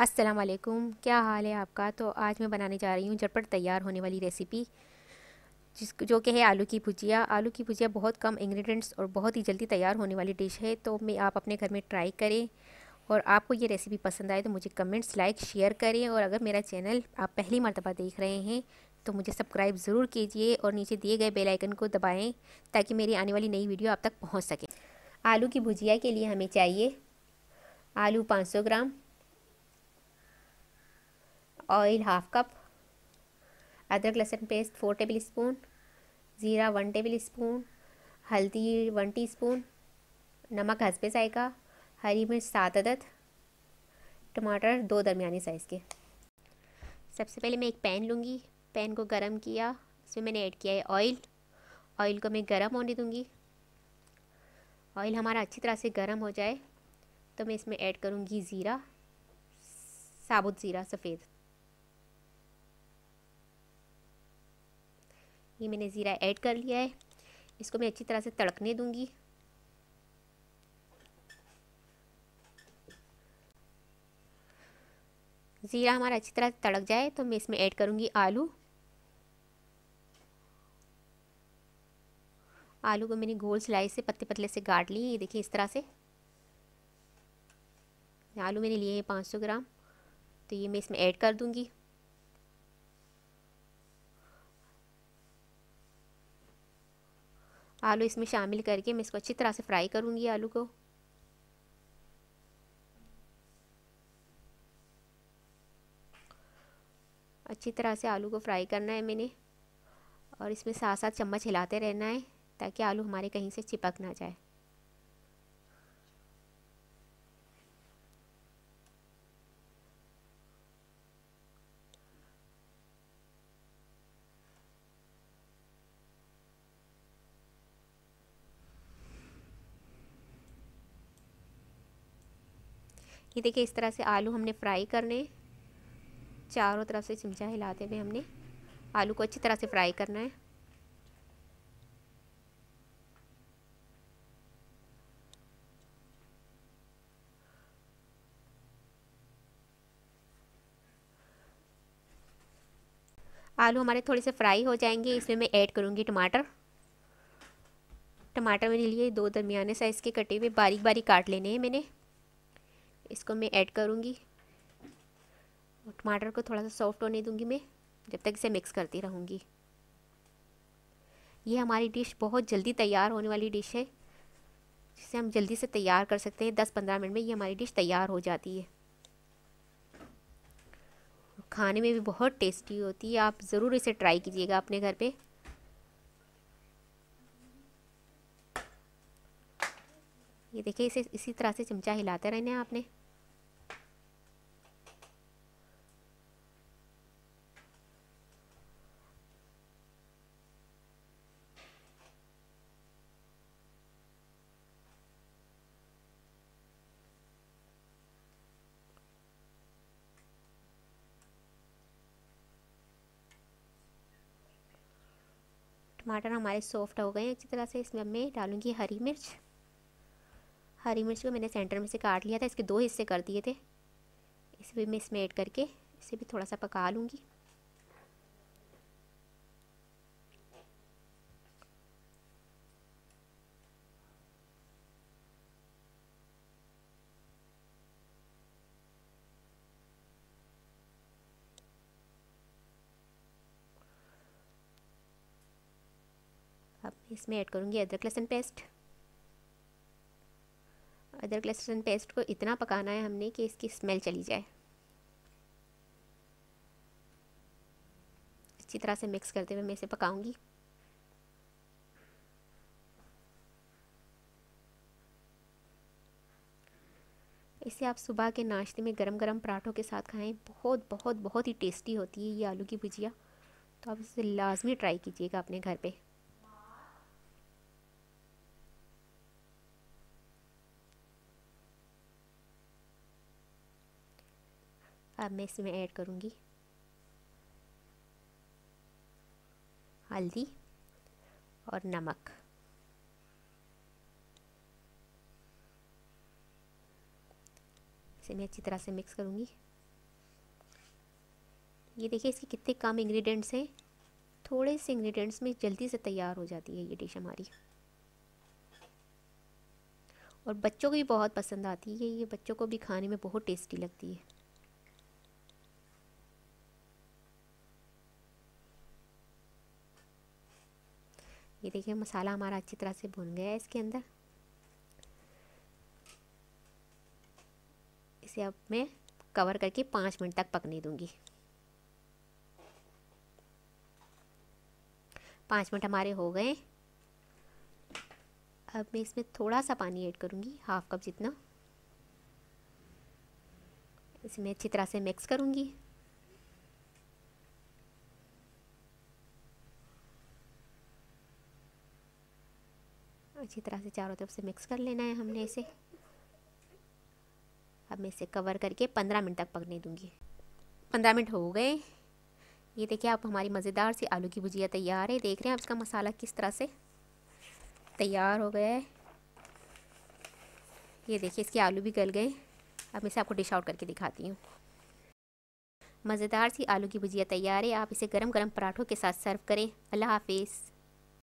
अस्सलाम वालेकुम, क्या हाल है आपका। तो आज मैं बनाने जा रही हूँ झटपट तैयार होने वाली रेसिपी जो कि है आलू की भुजिया। आलू की भुजिया बहुत कम इंग्रेडिएंट्स और बहुत ही जल्दी तैयार होने वाली डिश है। तो मैं आप अपने घर में ट्राई करें और आपको ये रेसिपी पसंद आए तो मुझे कमेंट्स, लाइक, शेयर करें। और अगर मेरा चैनल आप पहली मर्तबा देख रहे हैं तो मुझे सब्सक्राइब ज़रूर कीजिए और नीचे दिए गए बेल आइकन को दबाएँ ताकि मेरी आने वाली नई वीडियो आप तक पहुँच सके। आलू की भुजिया के लिए हमें चाहिए आलू 500 ग्राम, ऑयल हाफ कप, अदरक लहसुन पेस्ट 4 टेबल स्पून, ज़ीरा 1 टेबल स्पून, हल्दी 1 टीस्पून, नमक हस्बे जायका, हरी मिर्च 7 अदद, टमाटर 2 दरमियाने साइज़ के। सबसे पहले मैं एक पैन लूँगी। पैन को गरम किया, इसमें मैंने ऐड किया है ऑयल। ऑयल को मैं गरम होने दूँगी। ऑयल हमारा अच्छी तरह से गरम हो जाए तो मैं इसमें ऐड करूँगी ज़ीरा, साबुत ज़ीरा सफ़ेद। ये मैंने ज़ीरा ऐड कर लिया है। इसको मैं अच्छी तरह से तड़कने दूँगी। ज़ीरा हमारा अच्छी तरह तड़क जाए तो मैं इसमें ऐड करूँगी आलू। आलू को मैंने गोल स्लाइस से पतले पतले से काट लिए। ये देखिए इस तरह से। आलू मैंने लिए हैं 500 ग्राम, तो ये मैं इसमें ऐड कर दूँगी। आलू इसमें शामिल करके मैं इसको अच्छी तरह से फ्राई करूँगी आलू को। अच्छी तरह से आलू को फ्राई करना है मैंने, और इसमें साथ साथ चम्मच हिलाते रहना है ताकि आलू हमारे कहीं से चिपक ना जाए। ये देखिए इस तरह से आलू हमने फ्राई करने, चारों तरफ से चिमचा हिलाते हुए हमने आलू को अच्छी तरह से फ्राई करना है। आलू हमारे थोड़े से फ्राई हो जाएंगे, इसमें मैं ऐड करूँगी टमाटर। टमाटर मैंने लिए 2 दरमियाने साइज़ के कटे हुए, बारीक बारीक काट लेने हैं मैंने। इसको मैं ऐड करूँगी और टमाटर को थोड़ा सा सॉफ्ट होने दूँगी मैं, जब तक इसे मिक्स करती रहूँगी। ये हमारी डिश बहुत जल्दी तैयार होने वाली डिश है, जिसे हम जल्दी से तैयार कर सकते हैं। 10-15 मिनट में ये हमारी डिश तैयार हो जाती है। खाने में भी बहुत टेस्टी होती है। आप ज़रूर इसे ट्राई कीजिएगा अपने घर पे। ये देखिए इसे इसी तरह से चमचा हिलाते रहना है आपने। टमाटर हमारे सॉफ्ट हो गए हैं अच्छी तरह से। इसमें अब मैं डालूँगी हरी मिर्च। हरी मिर्च को मैंने सेंटर में से काट लिया था, इसके 2 हिस्से कर दिए थे। इसे भी मैं इसमें ऐड करके इसे भी थोड़ा सा पका लूँगी। अब इसमें ऐड करूँगी अदरक लहसुन पेस्ट। अदरक लहसुन पेस्ट को इतना पकाना है हमने कि इसकी स्मेल चली जाए। अच्छी तरह से मिक्स करते हुए मैं इसे पकाऊंगी। इसे आप सुबह के नाश्ते में गरम गरम पराठों के साथ खाएं। बहुत बहुत बहुत ही टेस्टी होती है ये आलू की भुजिया। तो आप इसे लाजमी ट्राई कीजिएगा अपने घर पे। अब मैं इसमें ऐड करूँगी हल्दी और नमक। इसे मैं अच्छी तरह से मिक्स करूँगी। ये देखिए इसके कितने कम इंग्रेडिएंट्स हैं, थोड़े से इंग्रेडिएंट्स में जल्दी से तैयार हो जाती है ये डिश हमारी। और बच्चों को भी बहुत पसंद आती है ये, बच्चों को भी खाने में बहुत टेस्टी लगती है। ये देखिए मसाला हमारा अच्छी तरह से भुन गया है इसके अंदर। इसे अब मैं कवर करके 5 मिनट तक पकने दूंगी। 5 मिनट हमारे हो गए। अब मैं इसमें थोड़ा सा पानी ऐड करूंगी, हाफ कप जितना। इसमें अच्छी तरह से मिक्स करूंगी। अच्छी तरह से चारों तरफ से मिक्स कर लेना है हमने इसे। अब मैं इसे कवर करके 15 मिनट तक पकने दूंगी। 15 मिनट हो गए। ये देखिए आप हमारी मज़ेदार सी आलू की भुजिया तैयार है। देख रहे हैं आप इसका मसाला किस तरह से तैयार हो गया है। ये देखिए इसके आलू भी गल गए। अब मैं इसे आपको डिश आउट करके दिखाती हूँ। मज़ेदार सी आलू की भुजिया तैयार है। आप इसे गरम गरम पराठों के साथ सर्व करें। अल्लाह हाफिज़।